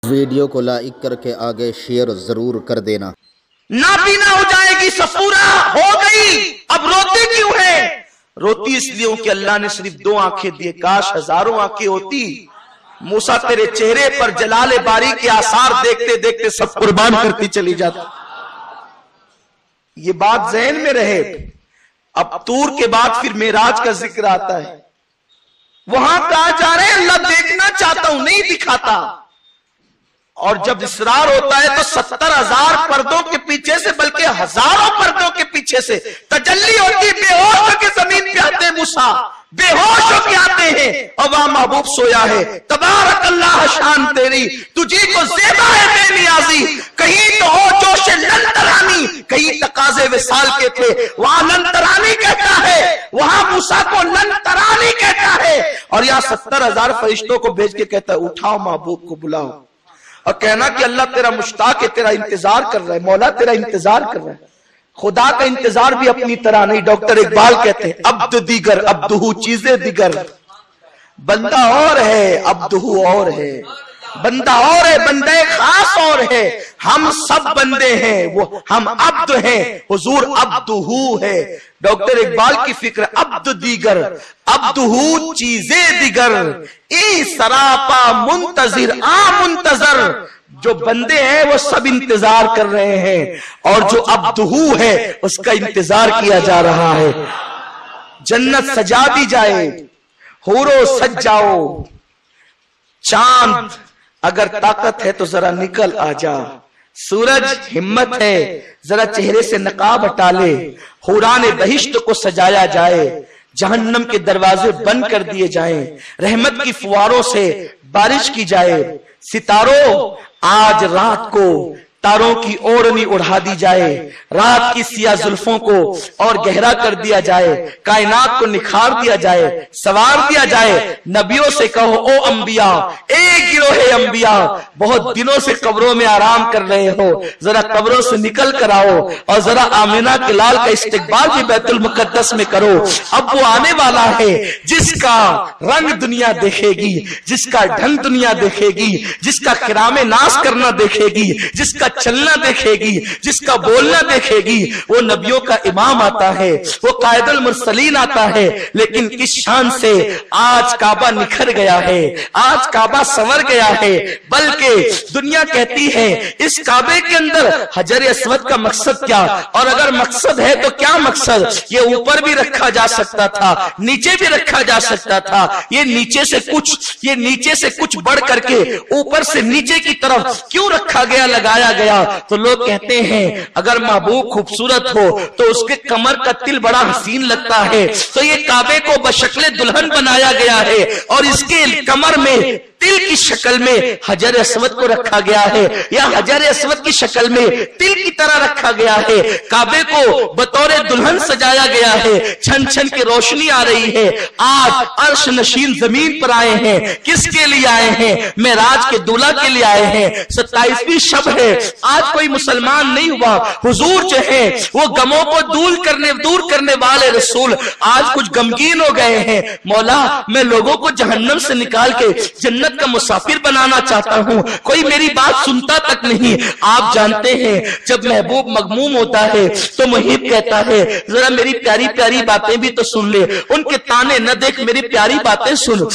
Video کو like کر کے آگے شیئر ضرور کر دینا۔ نابینا ہو جائے گی، صفورہ ہو گئی، اب روتی کیوں ہے؟ روتی اس لیے کہ اللہ نے صرف 2 آنکھیں دیے، کاش ہزاروں آنکھیں ہوتی۔ موسیٰ تیرے چہرے پر جلال باری کے آثار دیکھتے دیکھتے سب قربان کرتی چلی جاتی۔ یہ بات ذہن میں رہے۔ اب طور کے بعد پھر معراج کا ذکر آتا ہے، وہاں کہا جا رہے ہیں اللہ دیکھنا چاہتا ہوں نہیں دکھاتا، اور جب اصرار ہوتا ہے تو 70,000 پردوں کے پیچھے سے بلکہ ہزاروں پردوں کے پیچھے سے تجلی ہوتی، بے ہوش ہو کے زمین پہ آتے موسیٰ، بے ہوش ہو کے آتے ہیں، اور وہاں محبوب سویا ہے۔ تبارک اللہ شان تیری، تجھے کو زیبا ہے بے نیازی، کہیں تو ہو جوش لن ترانی، کہیں تقاضے وصال کے تھے، وہاں لن ترانی کہتا ہے، وہاں موسیٰ کو لن ترانی کہتا ہے، اور یہاں 70,000 فرشتوں کو بھیج کے کہتا ہے اٹھاؤ محبوب کو بلاؤ، اور کہنا کہ اللہ تیرا مشتاق ہے، تیرا انتظار کر رہا ہے، مولا تیرا انتظار کر رہا ہے۔ خدا کا انتظار بھی اپنی طرح نہیں، ڈاکٹر اقبال کہتے ہیں عبد دیگر عبدہو چیزیں دیگر، بندہ اور ہے عبدہو اور ہے، بندہ اور ہے بندہ خاص اور ہے، ہم سب بندے ہیں، وہ ہم عبد ہیں، حضور عبدہو ہے۔ ڈاکٹر اقبال کی فکر عبد دیگر عبدہو چیزیں دیگر، ای سراپا منتظر منتظر، جو بندے ہیں وہ سب انتظار کر رہے ہیں، اور جو عبدہو ہے اس کا انتظار کیا جا رہا ہے۔ جنت سجا دی جائے، حورو سج جاؤ، چاند اگر طاقت ہے تو ذرا نکل آ جا، سورج ہمت ہے ذرا چہرے سے نقاب ہٹا لے، حوران بہشت کو سجایا جائے، جہنم کے دروازے بند کر دیے جائیں، رحمت کی فواروں سے بارش کی جائے، ستاروں آج رات کو تاروں کی اوڑھنی اڑھا دی جائے، رات کی سیاہ زلفوں کو اور گہرا کر دیا جائے، کائنات کو نکھار دیا جائے، سوار دیا جائے۔ نبیوں سے کہو او انبیاء، ایک گروہ انبیاء بہت دنوں سے قبروں میں آرام کر رہے ہو، ذرا قبروں سے نکل کر آؤ، اور ذرا آمینہ کے لال کا استقبال بھی بیت المقدس میں کرو۔ اب وہ آنے والا ہے جس کا رنگ دنیا دیکھے گی، جس کا ڈھنگ دنیا دیکھے گی، جس کا کرام ناز کرنا دیکھے گی، جس کا چلنا دیکھے گی، جس کا بولنا دیکھے گی۔ وہ نبیوں کا امام آتا ہے، وہ قائد المرسلین آتا ہے، لیکن کس شان سے آج کعبہ نکھر گیا ہے، آج کعبہ سنور گیا ہے، بلکہ دنیا کہتی ہے اس کعبے کے اندر حجر اسود کا مقصد کیا، اور اگر مقصد ہے تو کیا مقصد؟ یہ اوپر بھی رکھا جا سکتا تھا، نیچے بھی رکھا جا سکتا تھا، یہ نیچے سے کچھ بڑھ کر کے اوپر سے نیچے کی طرف کیوں رکھا گیا، لگایا گیا؟ تو لوگ کہتے ہیں اگر محبوب خوبصورت ہو تو اس کے کمر کا تل بڑا حسین لگتا ہے، تو یہ کعبے کو بشکل دلہن بنایا گیا ہے، اور اس کے کمر میں تل کی شکل میں حجر اسود کو رکھا گیا ہے، یا حجر اسود کی شکل میں تل کی طرح رکھا گیا ہے، کعبے کو بطور دلہن سجایا گیا ہے، چھن چھن کی روشنی آ رہی ہے۔ آج عرش نشین زمین پر آئے ہیں، کس کے لیے آئے ہیں؟ معراج کے دولہا کے لیے آئے ہیں۔ 27ویں شب ہے، آج کوئی مسلمان نہیں ہوا، حضور جو ہے وہ غموں کو دور کرنے والے رسول آج کچھ غمگین ہو گئے ہیں۔ مولا میں لوگوں کو جہنم سے نکال کے جنت کا مسافر بنانا چاہتا ہوں، کوئی میری بات سنتا تک نہیں۔ آپ جانتے ہیں جب محبوب مغموم ہوتا ہے تو محب کہتا ہے ذرا میری پیاری پیاری باتیں بھی تو سن لے، ان کے تانے نہ دیکھ میری پیاری باتیں سن،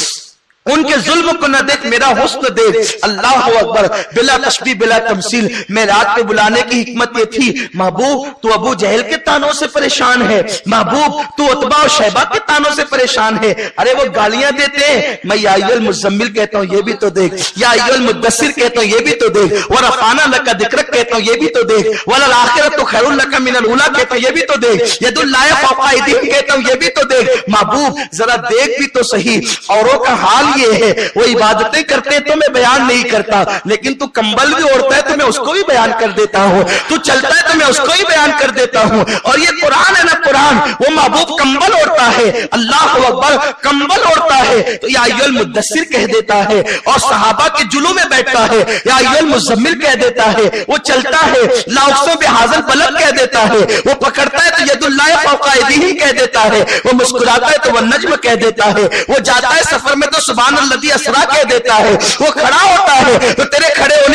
ان کے ظلم کو نہ دیکھ میرا حسن دیکھ۔ اللہ اکبر، بلا تشبیہ بلا تمثیل۔ معراج پہ بلانے کی حکمت یہ تھی محبوب تو ابو جہل کے تانوں سے پریشان ہے، محبوب تو عتبہ و شیبہ کے تانوں سے پریشان ہے، ارے وہ گالیاں دیتے ہیں، میں یا ایھا المزمل کہتا ہوں یہ بھی تو دیکھ، یا ایھا المدثر کہتا ہوں یہ بھی تو دیکھ، ورفعنا لک ذکرک کہتا ہوں یہ بھی تو دیکھ، وللآخرۃ خیر لک من الاولی کہتا ہوں یہ بھی تو دیکھ، ید اللہ فوق ایدیہم کہتا ہوں یہ بھی تو دیکھ۔ محبوب ذرا دیکھ بھی تو صحیح، اوروں کا حال یہ ہے وہ عبادتیں کرتے ہیں تو میں بیان نہیں کرتا، لیکن تو کمبل بھی اوڑھتا ہے تو میں اس کو بھی بیان کر دیتا ہوں، تو چلتا ہے تو میں اس کو بھی بیان کر دیتا ہوں، اور یہ قرآن ہے نا قرآن، وہ محبوب کمبل اوڑھتا ہے، اللہ اکبر، کمبل اوڑھتا ہے تو یا ایھا المدثر کہہ دیتا ہے، اور صحابہ کے جلوں میں بیٹھتا ہے یا ایھا المزمل کہہ دیتا ہے، وہ چلتا ہے لا اقسم بھاذا البلد کہہ دیتا ہے، وہ پکڑتا ہے تو ید اللہ فوق ایدیہم کہہ دیتا ہے، وہ مسکراتا ہے تو والنجم کہہ دیتا ہے، وہ جاتا ہے سفر میں تو سبحان اللہ اسرا کہہ دیتا ہے، وہ کھڑا ہوتا ہے تو تیرے کھڑے ہونے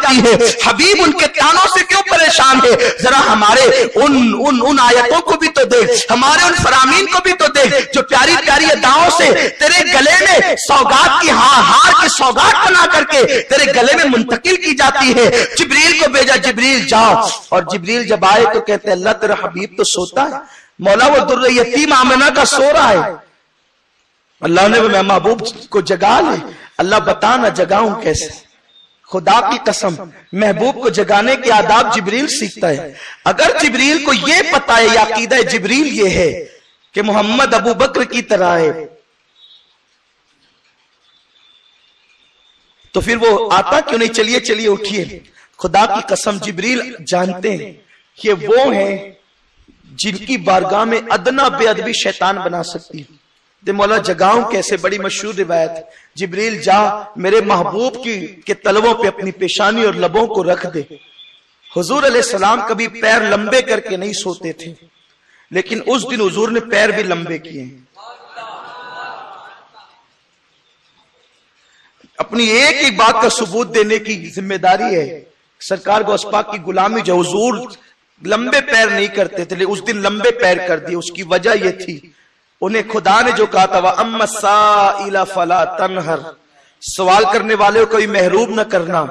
जाती है। हबीब उनके तानों से क्यों परेशान है? जरा हमारे उन आयतों को भी तो देख, हमारे उन फरामीन को भी तो देख जो प्यारी प्यारी अदाओं से तेरे गले में सौगात की हार की सौगात बना करके तेरे गले में मुंतकिल की जाती है। जिब्रील को भेजा, जिब्रील जाओ। और जिब्रील जब आए तो कहते अल्लाह तेरा हबीब तो सोता है, मौला वो दुर्र यतीम आमिना का सो रहा है। अल्लाह ने मैं महबूब को जगा ले। अल्लाह बता ना जगाऊं कैसे? खुदा की कसम महबूब को जगाने के आदाब जिब्रील सीखता है। अगर जिब्रील को यह पता है, या अकीदा जिब्रील ये है कि मोहम्मद अबू बकर की तरह है, तो फिर वो आता क्यों नहीं? चलिए चलिए उठिए। खुदा की कसम जिब्रील जानते हैं कि वो हैं जिनकी बारगाह में अदना बेअदबी शैतान बना सकती है। दे मौला जगाऊं कैसे? बड़ी मशहूर रिवायत है। जिब्रील जा मेरे महबूब के तलवों पे अपनी पेशानी और लबों को रख दे। हुजूर अलैहिस्सलाम कभी पैर लंबे करके नहीं सोते थे, लेकिन उस दिन हुजूर ने पैर भी लंबे किए हैं। अपनी एक एक बात का सबूत देने की जिम्मेदारी है। सरकार गौसपाक की गुलामी जो हुजूर लंबे पैर नहीं करते थे, उस दिन लंबे पैर कर दिए। उसकी वजह यह थी, उन्हें खुदा ने जो कहा था वह अम्मा साइला फला तनहर, सवाल करने वाले को कोई महरूम न करना।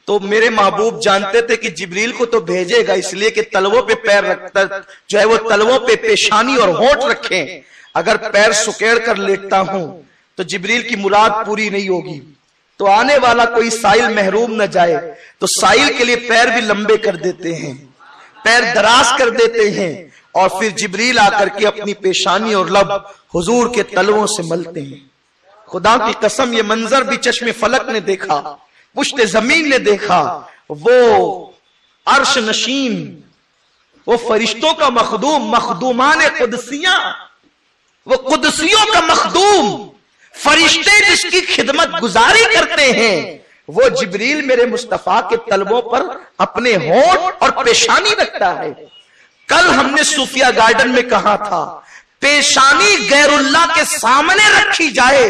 तो मेरे महबूब जानते थे कि जिब्रील को तो भेजेगा इसलिए कि तलवों पे पैर रखता जो है वो तलवों पे पेशानी और होंठ रखें। अगर पैर सुकेड़ कर लेटता हूं तो जिब्रील की मुराद पूरी नहीं होगी, तो आने वाला कोई साइल महरूम न जाए। तो साइल के लिए पैर भी लंबे कर देते हैं, पैर दराज कर देते हैं, और फिर जिब्रील आकर के अपनी पेशानी और लब हुजूर के तलवों से मलते हैं। खुदा की कसम ये मंजर भी चश्मे फलक ने देखा, पुश्ते जमीन ने देखा। वो अर्श नशीन, वो फरिश्तों का मखदूम, मखदूमान कुदसिया, वो कुदसियों का मखदूम, फरिश्ते जिसकी खिदमत गुजारी करते हैं, वो जिब्रील मेरे मुस्तफा के तलवों पर अपने होंठ और पेशानी रखता है। कल हमने सूफिया गार्डन में कहा था, पेशानी गैरुल्लाह के सामने रखी जाए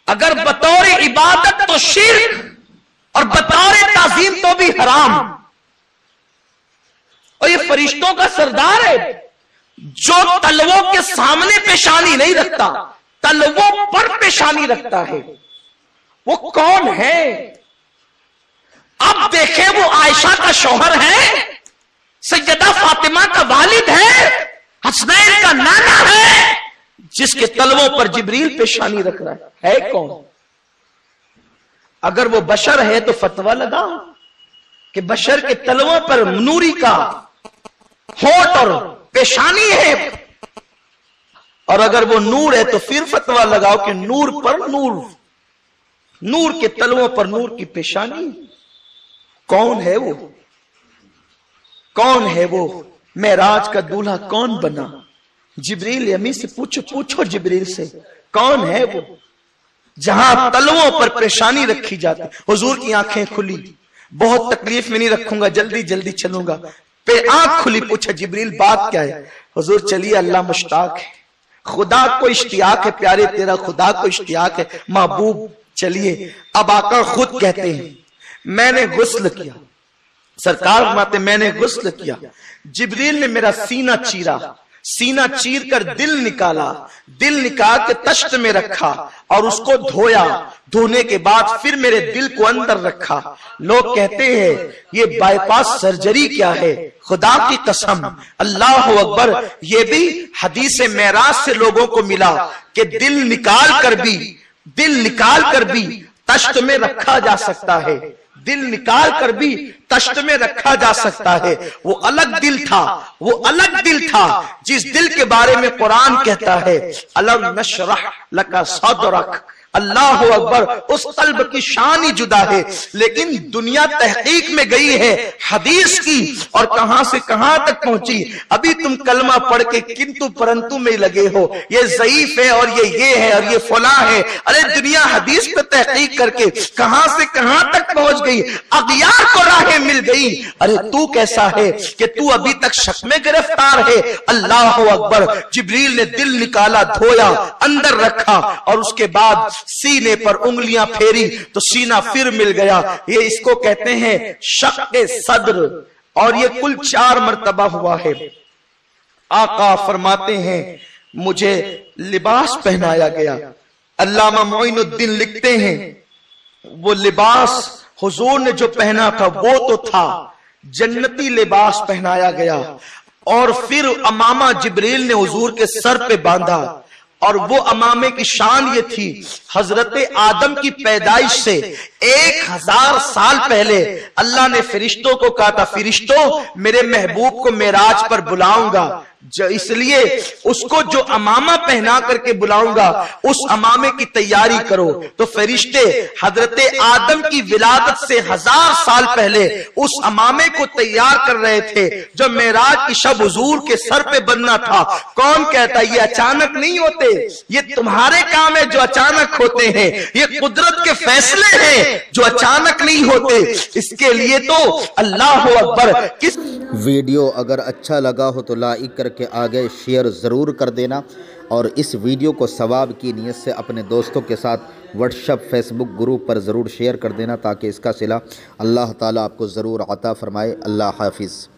अगर बतौर इबादत तो शिर्क और बतौर ताजीम तो भी हराम। और ये फरिश्तों का सरदार है जो तलवों के सामने पेशानी नहीं रखता, तलवों पर पेशानी रखता है। वो कौन है? अब देखें, वो आयशा का शौहर है, सैयदा फातिमा का वालिद है, हसनैन का नाना है, जिसके तलवों पर जिब्रील पेशानी रख रहा है कौन? अगर वो बशर है तो फतवा लगा कि बशर के तलवों पर नूरी का होंठ और पेशानी है, और अगर वो नूर है तो फिर फतवा लगाओ कि नूर पर नूर, नूर के तलवों पर नूर की पेशानी। कौन है वो? कौन है वो? मेराज का दूल्हा कौन बना? जिब्रील अमी से पूछो जिब्रील से, कौन है वो? जहां तलवों पर पेशानी रखी जाती। हुजूर की आंखें खुली, बहुत तकलीफ में नहीं रखूंगा, जल्दी जल्दी चलूंगा। पे आंख खुली, पूछा जिब्रील बात क्या है? हुजूर चलिए अल्लाह मुश्ताक है, खुदा को इश्तियाक है, प्यारे तेरा खुदा को इश्तियाक है, महबूब चलिए। अब आका खुद कहते हैं मैंने गुस्ल किया, सरकार फरमाते मैंने गुस्ल किया, जिब्रील ने मेरा सीना चीरा, सीना चीर कर दिल निकाला, दिल निकाल के तश्त में रखा और उसको धोया, धोने के बाद फिर मेरे दिल को अंदर रखा। लोग कहते हैं ये बाईपास सर्जरी क्या है? खुदा की कसम, अल्लाह अकबर, ये भी हदीस मेराज से लोगों को मिला कि दिल निकाल कर भी तश्त में रखा जा सकता है, दिल निकाल कर भी तश्त में रखा जा सकता है। वो अलग दिल था, वो अलग दिल था जिस दिल के बारे में कुरान कहता है अलम नशरह लका सदरक। अल्लाह अकबर, उस कल्ब की शान ही जुदा है। लेकिन दुनिया तहकीक में गई है हदीस की, और कहां से कहां तक पहुंची। अभी तुम कलमा पढ़ के किंतु परंतु में लगे हो, ये ज़ईफ है और ये है और ये फला है। अरे दुनिया हदीस पे तहकीक करके कहां से कहां तक पहुंच गई, अगियार को राहें मिल गई। अरे तू कैसा है कि तू अभी तक शक में गिरफ्तार है। अल्लाह अकबर, जिब्रील ने दिल निकाला, धोया, अंदर रखा और उसके बाद सीने पर उंगलियां फेरी तो सीना फिर मिल गया। ये इसको कहते हैं शक़ सद्र, और ये कुल 4 मर्तबा हुआ है। आका फरमाते हैं मुझे लिबास पहनाया गया। अल्लामा मोइनुद्दीन लिखते हैं वो लिबास हुजूर ने जो पहना था वो तो था जन्नती लिबास पहनाया गया, और फिर अमामा जिब्रील ने हुजूर के सर पे बांधा, और वो अमामे की शान ये थी, हजरत आदम की पैदाइश से 1000 साल पहले अल्लाह ने फरिश्तों को कहा था, फरिश्तों मेरे महबूब को मेराज पर बुलाऊंगा, इसलिए उसको जो अमामा पहना करके बुलाऊंगा उस अमामे की तैयारी करो। तो फरिश्ते हजरत आदम की विलादत से 1000 साल पहले उस अमामे को तैयार कर रहे थे जो मेराज की शब हुजूर के सर पे बनना था। कौन कहता ये अचानक नहीं होते, ये तुम्हारे काम है जो अचानक होते हैं, ये कुदरत के फैसले हैं जो अचानक नहीं होते। इसके लिए तो अल्लाह अकबर। किस वीडियो अगर अच्छा लगा हो तो लाइक करके आगे शेयर ज़रूर कर देना, और इस वीडियो को सवाब की नीयत से अपने दोस्तों के साथ व्हाट्सएप फेसबुक ग्रुप पर ज़रूर शेयर कर देना, ताकि इसका सिला अल्लाह ताला आपको ज़रूर अता फरमाए। अल्लाह हाफिज़।